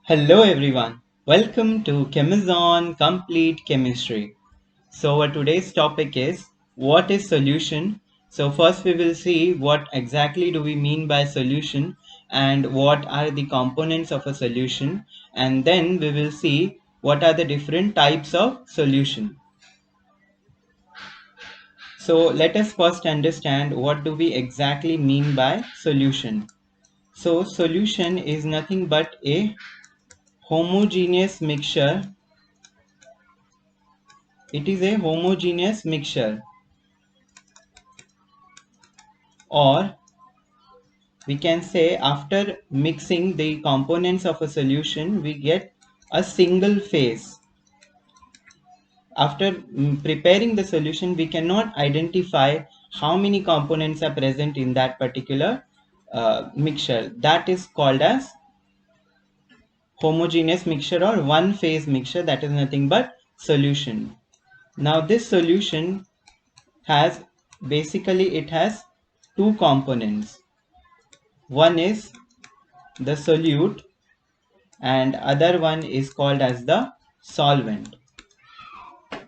Hello everyone, welcome to Chemizon Complete Chemistry. So our today's topic is what is solution? So first we will see what exactly do we mean by solution and what are the components of a solution, and then we will see what are the different types of solution. So let us first understand what do we exactly mean by solution. So solution is nothing but a homogeneous mixture. It is a homogeneous mixture, or we can say after mixing the components of a solution we get a single phase. After preparing the solution we cannot identify how many components are present in that particular mixture. That is called as homogeneous mixture or one phase mixture. That is nothing but solution. Now this solution has it has two components. One is the solute and other one is called as the solvent.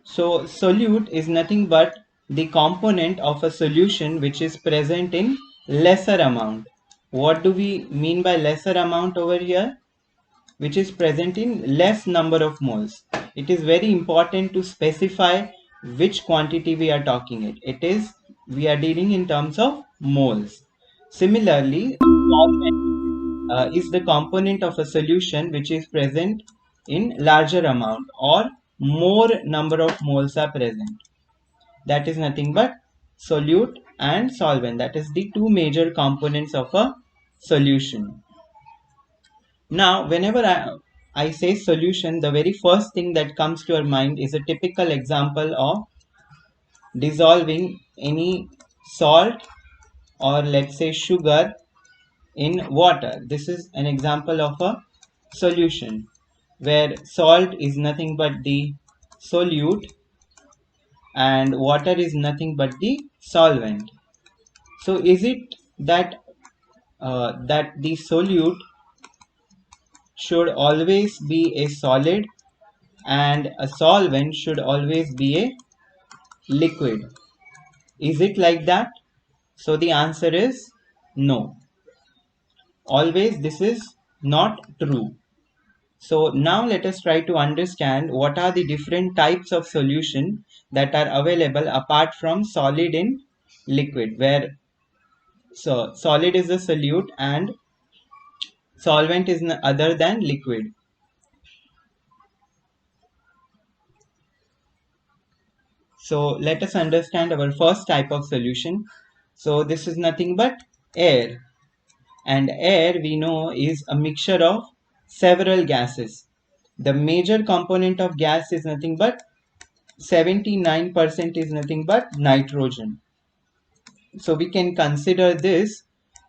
So solute is nothing but the component of a solution which is present in lesser amount. What do we mean by lesser amount over here? Which is present in less number of moles. It is very important to specify which quantity we are talking it. We are dealing in terms of moles. Similarly, solvent is the component of a solution which is present in larger amount or more number of moles are present. That is nothing but solute and solvent. That is the two major components of a solution. Now, whenever I say solution, the very first thing that comes to our mind is a typical example of dissolving any salt or let's say sugar in water. This is an example of a solution where salt is nothing but the solute and water is nothing but the solvent. So is it that that the solute should always be a solid and a solvent should always be a liquid? Is it like that? So the answer is no. Always this is not true. So now let us try to understand what are the different types of solution that are available apart from solid in liquid, where solid is the solute and solvent is other than liquid. So let us understand our first type of solution. So this is nothing but air, and air we know is a mixture of several gases. The major component of gas is nothing but 79% is nothing but nitrogen. So we can consider this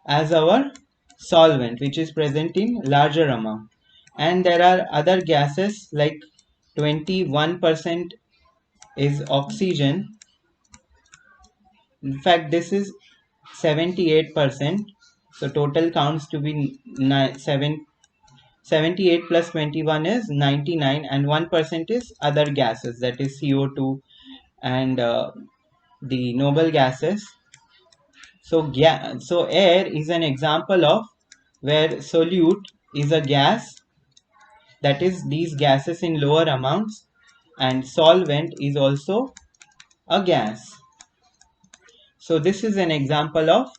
as our solvent which is present in larger amount. And there are other gases like 21% is oxygen. In fact, this is 78%. So total counts to be 78 plus 21 is 99, and 1% is other gases, that is CO2 and the noble gases. So air is an example of where solute is a gas, that is these gases in lower amounts, and solvent is also a gas. So this is an example of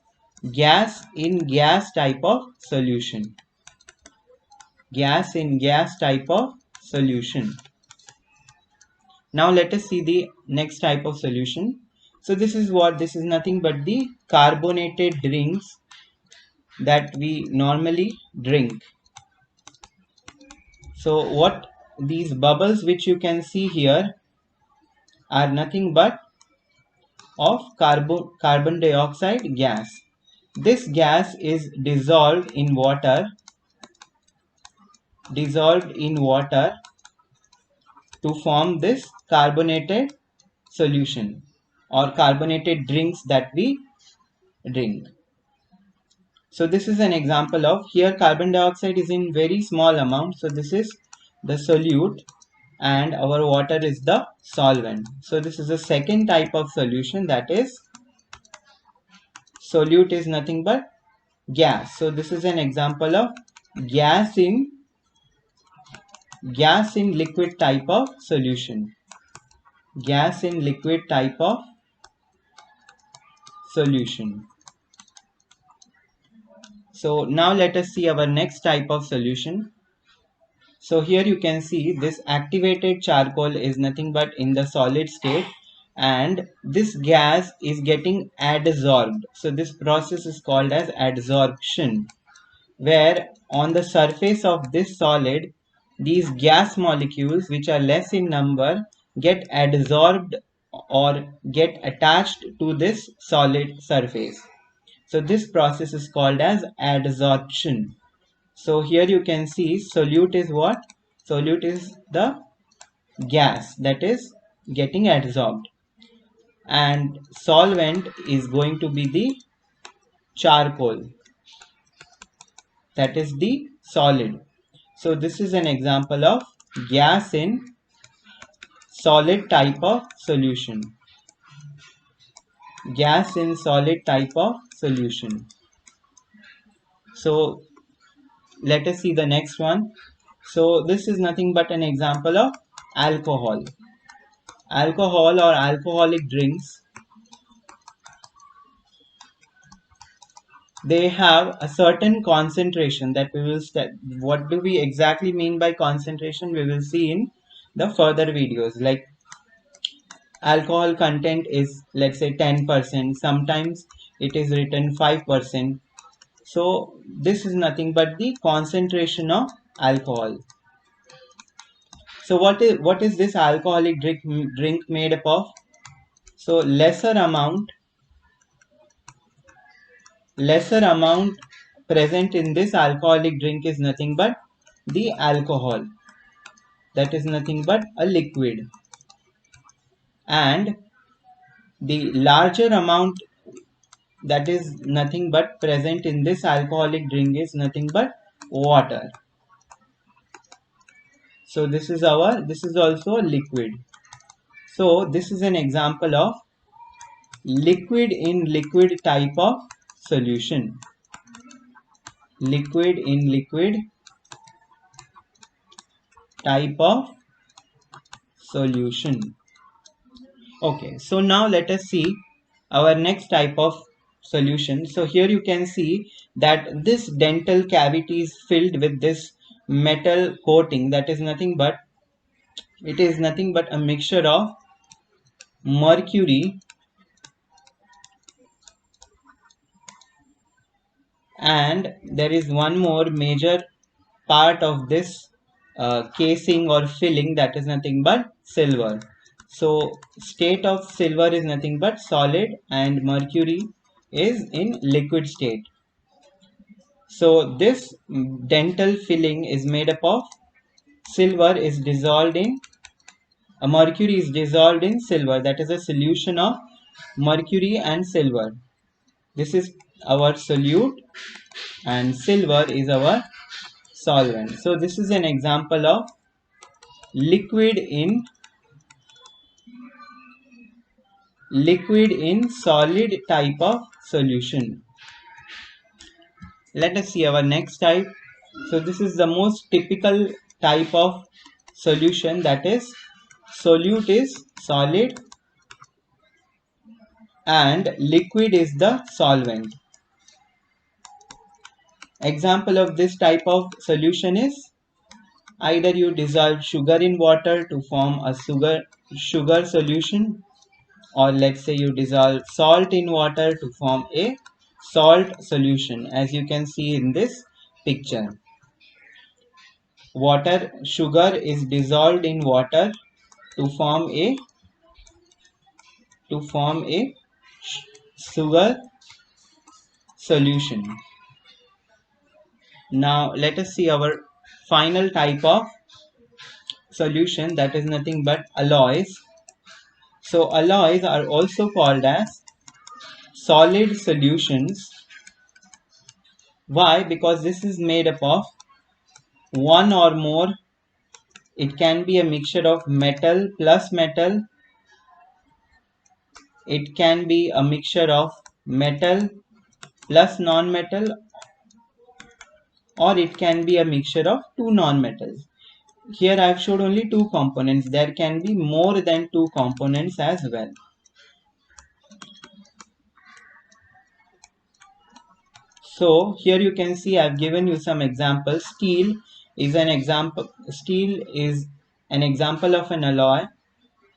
gas in gas type of solution. Gas in gas type of solution. Now let us see the next type of solution. So this is nothing but the carbonated drinks that we normally drink. So what these bubbles which you can see here are nothing but of carbon dioxide gas. This gas is dissolved in water to form this carbonated solution or carbonated drinks that we drink. So this is an example of, here carbon dioxide is in very small amount, so this is the solute and our water is the solvent. So this is the second type of solution, that is solute is nothing but gas. So this is an example of gas in liquid type of solution. Gas in liquid type of solution. So now let us see our next type of solution. So here you can see this activated charcoal is nothing but in the solid state, and this gas is getting adsorbed. So this process is called as adsorption, where on the surface of this solid, these gas molecules which are less in number get adsorbed or get attached to this solid surface. So this process is called as adsorption. So here you can see solute is what? Solute is the gas that is getting adsorbed, and solvent is going to be the charcoal, that is the solid. So this is an example of gas in solid type of solution. Gas in solid type of solution. So let us see the next one. So this is nothing but an example of alcohol. Alcohol or alcoholic drinks, they have a certain concentration that we will what do we exactly mean by concentration, we will see in the further videos. Like alcohol content is, let's say, 10%, sometimes it is written 5%. So this is nothing but the concentration of alcohol. So what is this alcoholic drink made up of? So lesser amount present in this alcoholic drink is nothing but the alcohol, that is nothing but a liquid, and the larger amount that is nothing but present in this alcoholic drink is nothing but water. So this is also a liquid. So this is an example of liquid in liquid type of solution. Liquid in liquid type of solution. Okay, so now let us see our next type of solution. So here you can see that this dental cavity is filled with this metal coating, that is nothing but, it is nothing but a mixture of mercury and there is one more major part of this casing or filling, that is nothing but silver. So state of silver is nothing but solid and mercury is in liquid state. So this dental filling is made up of silver is dissolved in mercury is dissolved in silver, that is a solution of mercury and silver. This is our solute and silver is our solvent. So this is an example of liquid in solid type of solution. Let us see our next type. So this is the most typical type of solution, that is solute is solid and liquid is the solvent. Example of this type of solution is either you dissolve sugar in water to form a sugar solution, or let's say you dissolve salt in water to form a salt solution, as you can see in this picture. Sugar is dissolved in water to form a sugar solution. Now let us see our final type of solution, that is nothing but alloys. So alloys are also called as solid solutions Why? Because this is made up of one or more, it can be a mixture of metal plus metal, it can be a mixture of metal plus non-metal, or it can be a mixture of two non-metals. Here I have showed only two components. There can be more than two components as well. So here you can see I have given you some examples. Steel is an example. Steel is an example of an alloy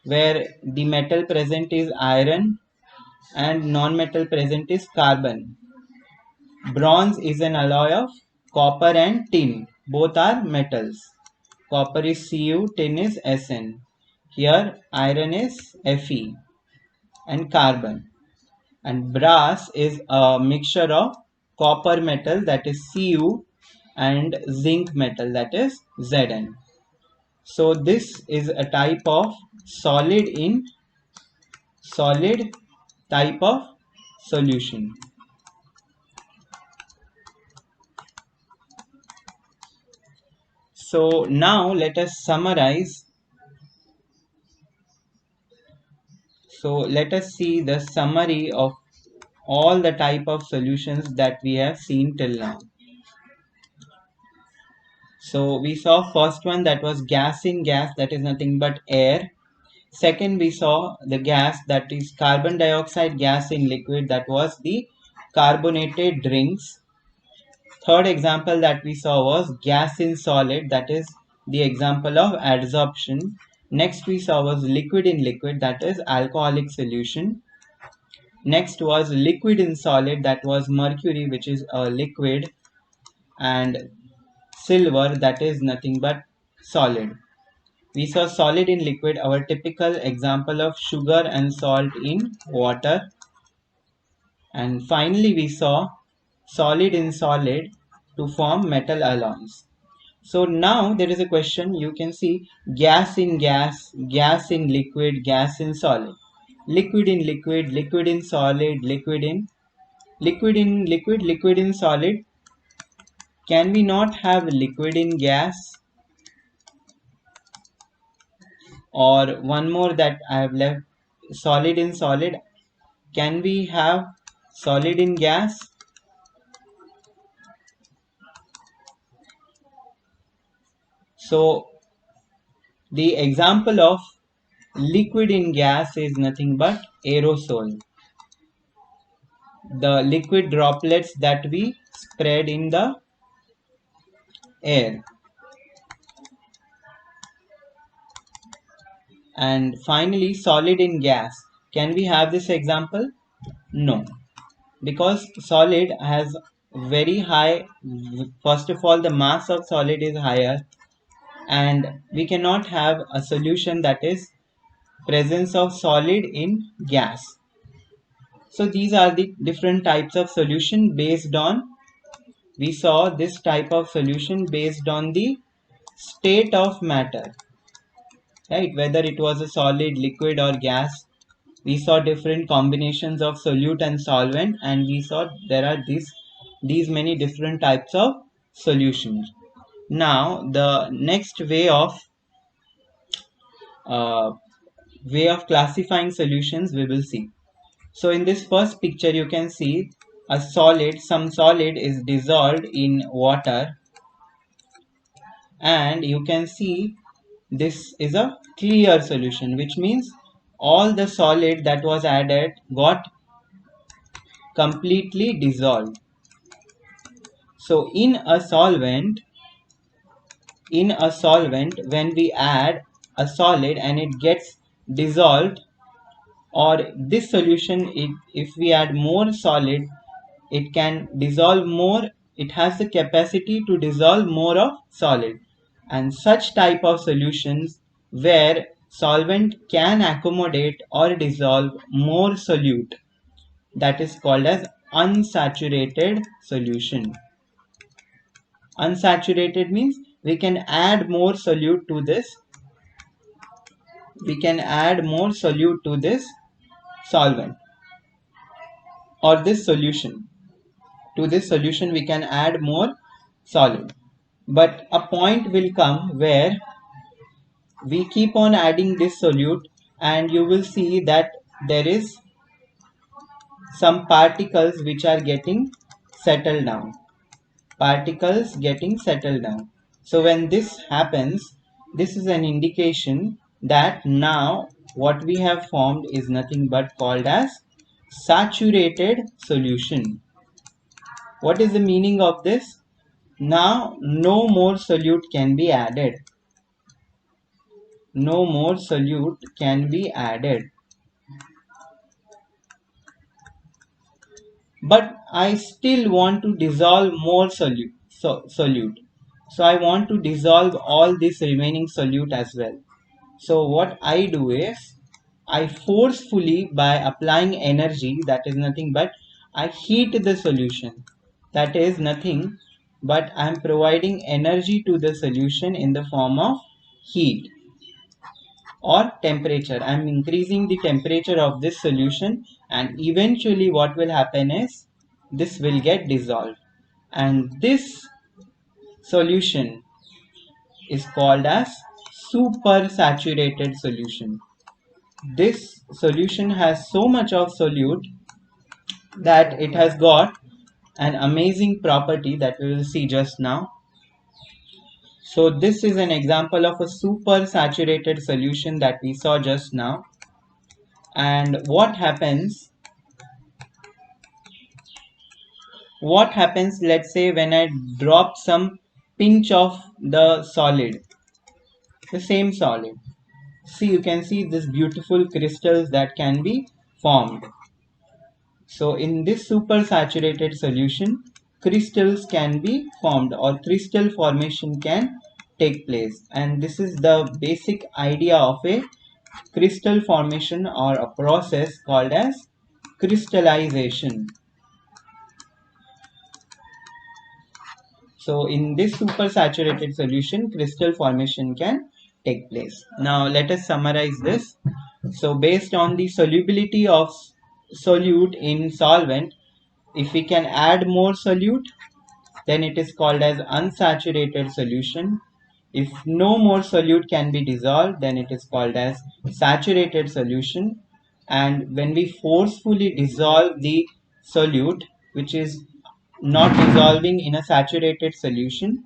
where the metal present is iron and non-metal present is carbon. Bronze is an alloy of copper and tin. Both are metals. Copper is Cu, tin is Sn. Here iron is Fe and carbon. And brass is a mixture of copper metal, that is Cu, and zinc metal, that is Zn. So this is a type of solid type of solution. So now let us summarize. So let us see the summary of all the type of solutions that we have seen till now. So we saw first one, that was gas in gas, that is nothing but air. Second, we saw the gas, that is carbon dioxide gas in liquid, that was the carbonated drinks. Third example that we saw was gas in solid, that is the example of adsorption. Next we saw was liquid in liquid, that is alcoholic solution. Next was liquid in solid, that was mercury, which is a liquid, and silver, that is nothing but solid. We saw solid in liquid, our typical example of sugar and salt in water. And finally we saw solid in solid to form metal alloys. So now there is a question, you can see gas in gas, gas in liquid, gas in solid, liquid in liquid, liquid in solid, liquid in liquid, liquid in solid. Can we not have liquid in gas? Or one more that I have left, solid in solid. Can we have solid in gas? So the example of liquid in gas is nothing but aerosol. The liquid droplets that we spread in the air. And finally, solid in gas. Can we have this example? No, because solid has very high, first of all the mass of solid is higher, and we cannot have a solution that is presence of solid in gas. So these are the different types of solution based on, we saw this type of solution based on the state of matter, right? Whether it was a solid, liquid or gas. We saw different combinations of solute and solvent, and we saw there are these many different types of solutions. Now the next uh, way of classifying solutions we will see. So in this first picture you can see a solid, some solid is dissolved in water, and you can see this is a clear solution, which means all the solid that was added got completely dissolved. So in a solvent, when we add a solid and it gets dissolved, or this solution, if we add more solid, it can dissolve more, it has the capacity to dissolve more of solid. And such type of solutions where solvent can accommodate or dissolve more solute, that is called as unsaturated solution. Unsaturated means we can add more solute to this, solvent or this solution to this solution we can add more solid. But a point will come where we keep on adding this solute and you will see that there is some particles which are getting settled down. Particles getting settled down. So when this happens, this is an indication that now what we have formed is nothing but called as saturated solution. What is the meaning of this? Now no more solute can be added. No more solute can be added. But I still want to dissolve more solute. So I want to dissolve all this remaining solute as well. So what I do is I forcefully, by applying energy, that is nothing but I heat the solution. That is nothing but I am providing energy to the solution in the form of heat or temperature. I am increasing the temperature of this solution, and eventually what will happen is this will get dissolved, and this solution is called as supersaturated solution. This solution has so much of solute that it has got an amazing property that we will see just now. So this is an example of a supersaturated solution that we saw just now. And what happens, let's say, when I drop some pinch of the solid, the same solid. See, you can see this beautiful crystals that can be formed. So in this supersaturated solution, crystals can be formed or crystal formation can take place. And this is the basic idea of a crystal formation or a process called as crystallization. So in this supersaturated solution, crystal formation can take place. Now let us summarize this. So based on the solubility of solute in solvent, if we can add more solute, then it is called as unsaturated solution. If no more solute can be dissolved, then it is called as saturated solution. And when we forcefully dissolve the solute, which is not dissolving in a saturated solution,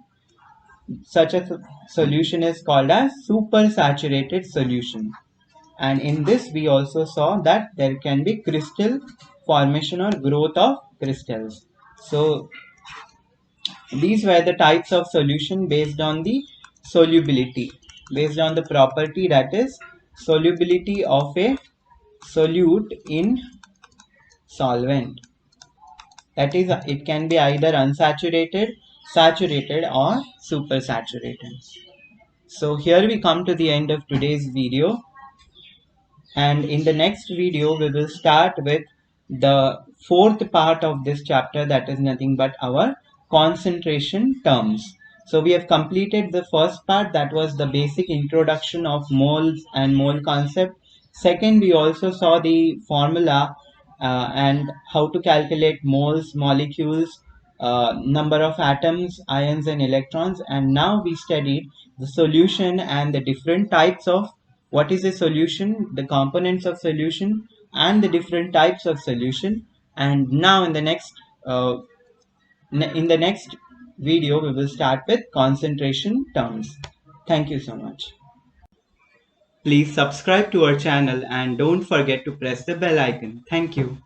such a solution is called as supersaturated solution. And in this we also saw that there can be crystal formation or growth of crystals. So these were the types of solution based on the solubility, based on the property, that is solubility of a solute in solvent. That is, it can be either unsaturated, saturated or supersaturated. So here we come to the end of today's video, and in the next video we will start with the fourth part of this chapter, that is nothing but our concentration terms. So we have completed the first part, that was the basic introduction of moles and mole concept. Second, we also saw the formula and how to calculate moles, molecules, number of atoms, ions and electrons. And now we studied the solution and the different types of what is a solution, the components of solution and the different types of solution. And now in the next video we will start with concentration terms. Thank you so much. Please subscribe to our channel and don't forget to press the bell icon. Thank you.